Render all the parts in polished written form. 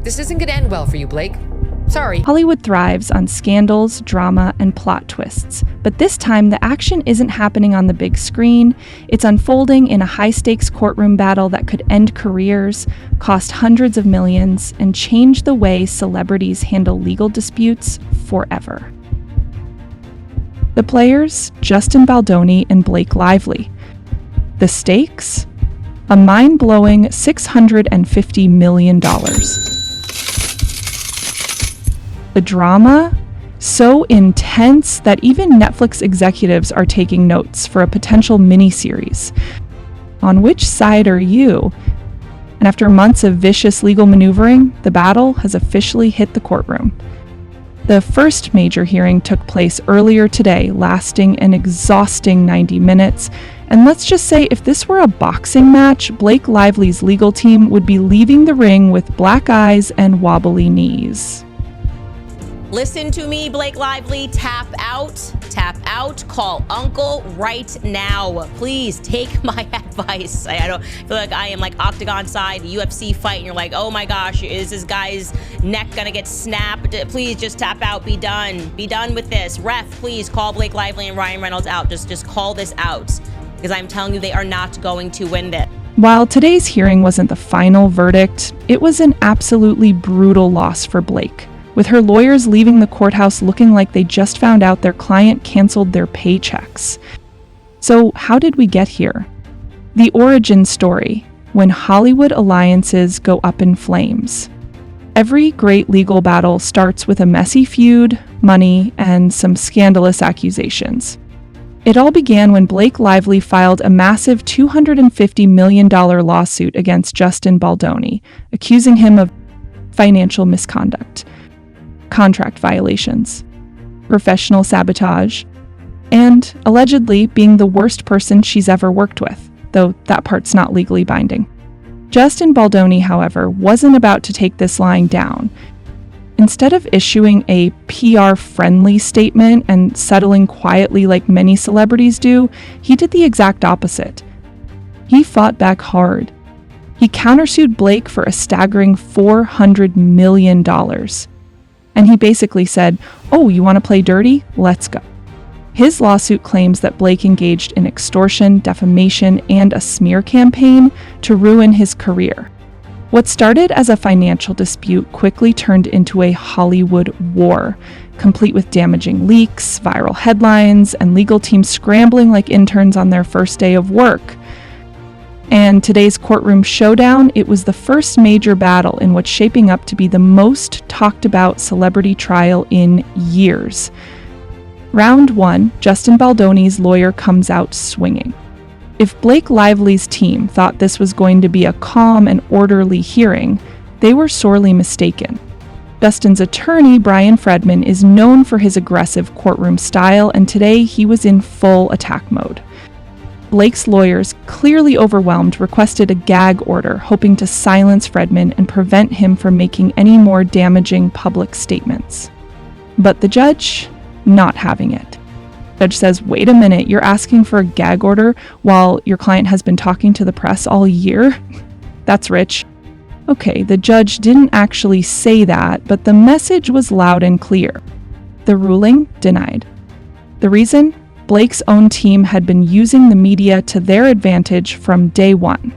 This isn't gonna end well for you, Blake. Sorry. Hollywood thrives on scandals, drama, and plot twists. But this time, the action isn't happening on the big screen. It's unfolding in a high-stakes courtroom battle that could end careers, cost hundreds of millions, and change the way celebrities handle legal disputes forever. The players, Justin Baldoni and Blake Lively. The stakes? A mind-blowing $650 million. The drama? So intense that even Netflix executives are taking notes for a potential miniseries. On which side are you? And after months of vicious legal maneuvering, the battle has officially hit the courtroom. The first major hearing took place earlier today, lasting an exhausting 90 minutes. And let's just say, if this were a boxing match, Blake Lively's legal team would be leaving the ring with black eyes and wobbly knees. Listen to me, Blake Lively. Tap out, call uncle right now. Please take my advice. I don't feel like I am like octagon side UFC fight and you're like, oh my gosh, is this guy's neck gonna get snapped? Please just tap out, be done with this. Ref, please call Blake Lively and Ryan Reynolds out. Just call this out, because I'm telling you, they are not going to win this. While today's hearing wasn't the final verdict, it was an absolutely brutal loss for Blake, with her lawyers leaving the courthouse looking like they just found out their client canceled their paychecks. So how did we get here? The origin story, when Hollywood alliances go up in flames. Every great legal battle starts with a messy feud, money, and some scandalous accusations. It all began when Blake Lively filed a massive $250 million lawsuit against Justin Baldoni, accusing him of financial misconduct, contract violations, professional sabotage, and allegedly being the worst person she's ever worked with, though that part's not legally binding. Justin Baldoni, however, wasn't about to take this lying down. Instead of issuing a PR-friendly statement and settling quietly like many celebrities do, he did the exact opposite. He fought back hard. He countersued Blake for a staggering $400 million. And he basically said, "Oh, you want to play dirty? Let's go." His lawsuit claims that Blake engaged in extortion, defamation, and a smear campaign to ruin his career. What started as a financial dispute quickly turned into a Hollywood war, complete with damaging leaks, viral headlines, and legal teams scrambling like interns on their first day of work. And today's courtroom showdown, it was the first major battle in what's shaping up to be the most talked about celebrity trial in years. Round 1, Justin Baldoni's lawyer comes out swinging. If Blake Lively's team thought this was going to be a calm and orderly hearing, they were sorely mistaken. Justin's attorney, Brian Fredman, is known for his aggressive courtroom style, and today he was in full attack mode. Blake's lawyers, clearly overwhelmed, requested a gag order, hoping to silence Fredman and prevent him from making any more damaging public statements. But the judge, not having it. The judge says, "Wait a minute, you're asking for a gag order while your client has been talking to the press all year? That's rich." Okay, the judge didn't actually say that, but the message was loud and clear. The ruling denied. The reason? Blake's own team had been using the media to their advantage from day one.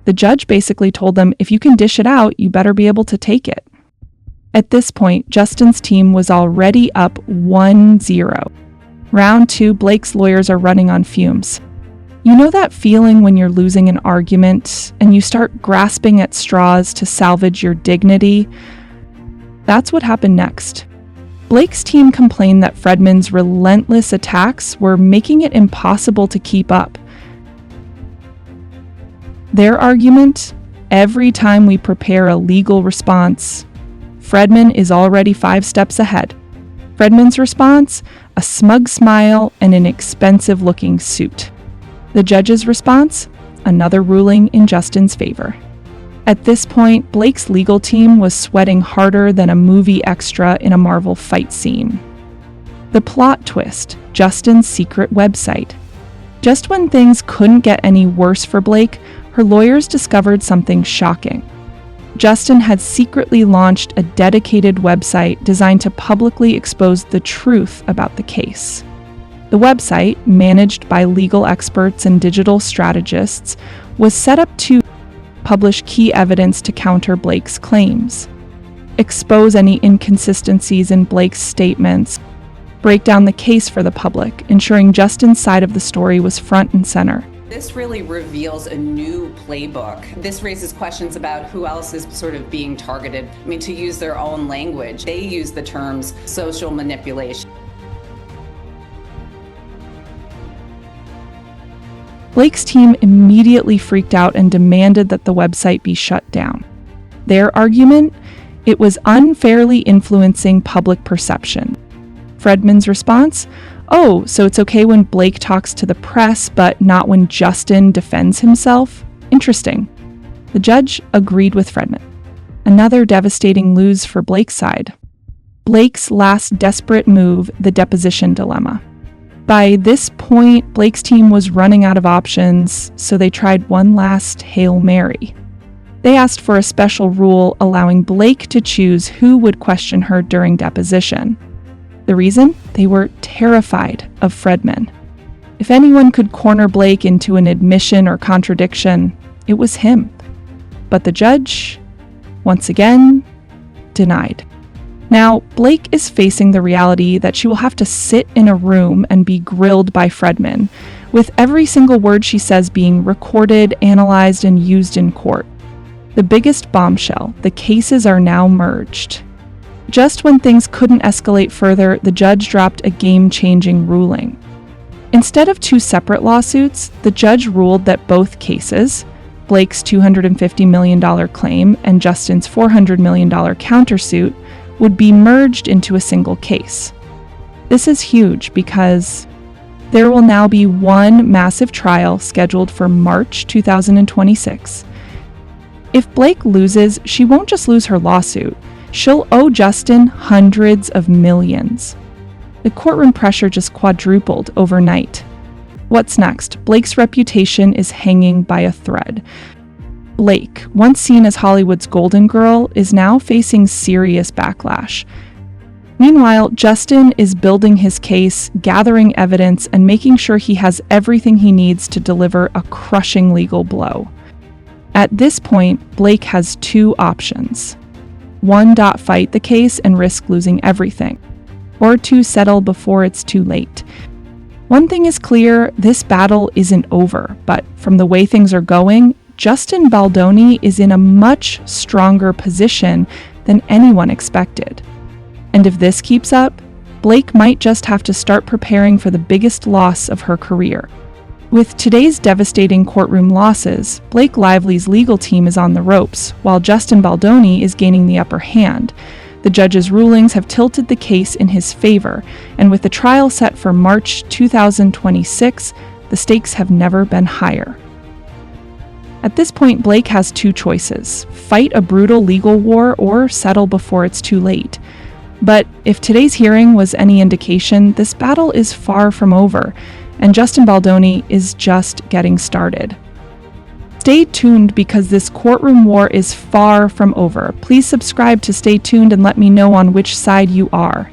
The judge basically told them, if you can dish it out, you better be able to take it. At this point, Justin's team was already up 1-0. Round 2, Blake's lawyers are running on fumes. You know that feeling when you're losing an argument and you start grasping at straws to salvage your dignity? That's what happened next. Blake's team complained that Fredman's relentless attacks were making it impossible to keep up. Their argument? Every time we prepare a legal response, Fredman is already 5 steps ahead. Fredman's response? A smug smile and an expensive-looking suit. The judge's response? Another ruling in Justin's favor. At this point, Blake's legal team was sweating harder than a movie extra in a Marvel fight scene. The plot twist, Justin's secret website. Just when things couldn't get any worse for Blake, her lawyers discovered something shocking. Justin had secretly launched a dedicated website designed to publicly expose the truth about the case. The website, managed by legal experts and digital strategists, was set up to publish key evidence to counter Blake's claims, expose any inconsistencies in Blake's statements, break down the case for the public, ensuring Justin's side of the story was front and center. This really reveals a new playbook. This raises questions about who else is sort of being targeted. I mean, to use their own language, they use the terms social manipulation. Blake's team immediately freaked out and demanded that the website be shut down. Their argument? It was unfairly influencing public perception. Fredman's response? Oh, so it's okay when Blake talks to the press, but not when Justin defends himself? Interesting. The judge agreed with Fredman. Another devastating lose for Blake's side. Blake's last desperate move, the deposition dilemma. By this point, Blake's team was running out of options, so they tried one last Hail Mary. They asked for a special rule allowing Blake to choose who would question her during deposition. The reason? They were terrified of Fredman. If anyone could corner Blake into an admission or contradiction, it was him. But the judge, once again, denied. Now, Blake is facing the reality that she will have to sit in a room and be grilled by Fredman, with every single word she says being recorded, analyzed, and used in court. The biggest bombshell: the cases are now merged. Just when things couldn't escalate further, the judge dropped a game-changing ruling. Instead of two separate lawsuits, the judge ruled that both cases, Blake's $250 million claim and Justin's $400 million countersuit, would be merged into a single case. This is huge because there will now be one massive trial scheduled for March 2026. If Blake loses, she won't just lose her lawsuit. She'll owe Justin hundreds of millions. The courtroom pressure just quadrupled overnight. What's next? Blake's reputation is hanging by a thread. Blake, once seen as Hollywood's golden girl, is now facing serious backlash. Meanwhile, Justin is building his case, gathering evidence, and making sure he has everything he needs to deliver a crushing legal blow. At this point, Blake has two options. 1. Fight the case and risk losing everything, or 2. Settle before it's too late. One thing is clear, this battle isn't over, but from the way things are going, Justin Baldoni is in a much stronger position than anyone expected. And if this keeps up, Blake might just have to start preparing for the biggest loss of her career. With today's devastating courtroom losses, Blake Lively's legal team is on the ropes, while Justin Baldoni is gaining the upper hand. The judge's rulings have tilted the case in his favor, and with the trial set for March 2026, the stakes have never been higher. At this point, Blake has two choices: fight a brutal legal war or settle before it's too late. But if today's hearing was any indication, this battle is far from over, and Justin Baldoni is just getting started. Stay tuned because this courtroom war is far from over. Please subscribe to stay tuned and let me know on which side you are.